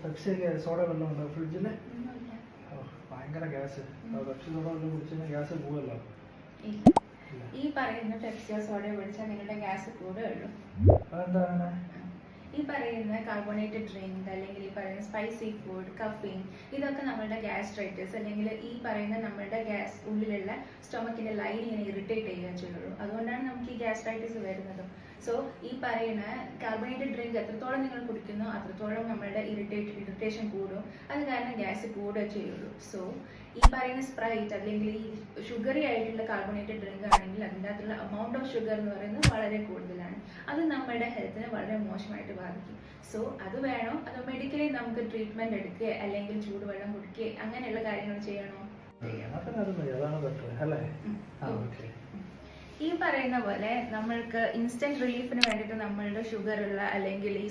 പെപ്സിയൊക്കെ soda വെള്ളം ഉണ്ടോ ഫ്രിഡ്ജിൽ? ഭയങ്കര ഗ്യാസ്. പെപ്സി സോഡ വെള്ളം കുടിച്ചാൽ ഗ്യാസ് പോവല്ലോ. ഈ പറയുന്ന പെപ്സിയോ സോഡയോ കുടിച്ചാൽ നിങ്ങളുടെ ഗ്യാസ് കൂടുകയുള്ളൂ. അതെന്താ അങ്ങനെ? ഈ പറയുന്ന കാർബണേറ്റഡ് ഡ്രിങ്ക് അല്ലെങ്കിൽ ഈ പറയുന്ന സ്പൈസി ഫുഡ്, കഫീൻ, ഇതൊക്കെ നമ്മളുടെ ഗ്യാസ്ട്രൈറ്റിസ് അല്ലെങ്കിൽ ഈ പറയുന്ന നമ്മളുടെ ഗ്യാസ് ഉള്ളിലുള്ള സ്റ്റൊമക്കിന്റെ ലൈനിങ്ങിനെ ഇറിറ്റേറ്റ് ചെയ്യുക ചെയ്യുള്ളൂ. അതുകൊണ്ടാണ് നമുക്ക് ഈ ഗ്യാസ്ട്രൈറ്റിസ് വരുന്നത്. സോ ഈ പറയുന്ന കാർബണേറ്റഡ് ഡ്രിങ്ക് എത്രത്തോളം നിങ്ങൾ കുടിക്കുന്നോ അത്രത്തോളം നമ്മളുടെ ഇറിറ്റേഷൻ കൂടും. അത് കാരണം ഗ്യാസ് കൂടുക ചെയ്യുള്ളൂ. സോ ഈ പറയുന്ന സ്പ്രൈറ്റ് അല്ലെങ്കിൽ ഈ ഷുഗറി ആയിട്ടുള്ള കാർബണേറ്റഡ് ഡ്രിങ്ക് ആണെങ്കിൽ അതിൻ്റെ അകത്തുള്ള എമൗണ്ട് ഓഫ് ഷുഗർ എന്ന് പറയുന്നത് വളരെ കൂടുതലാണ്. അത് നമ്മുടെ ഹെൽത്തിനെ വളരെ മോശമായിട്ട് ബാധിക്കും. സോ അത് വേണോ അതോ മെഡിക്കലി നമുക്ക് ട്രീറ്റ്മെന്റ് എടുക്കുക അല്ലെങ്കിൽ ചൂടുവെള്ളം കുടിക്കുക അങ്ങനെയുള്ള കാര്യങ്ങൾ ചെയ്യണോ? ഈ പറയുന്ന പോലെ നമ്മൾക്ക് ഇൻസ്റ്റന്റ് റിലീഫിന് വേണ്ടിയിട്ട് നമ്മളുടെ ഷുഗർ ഉള്ള അല്ലെങ്കിൽ ഈ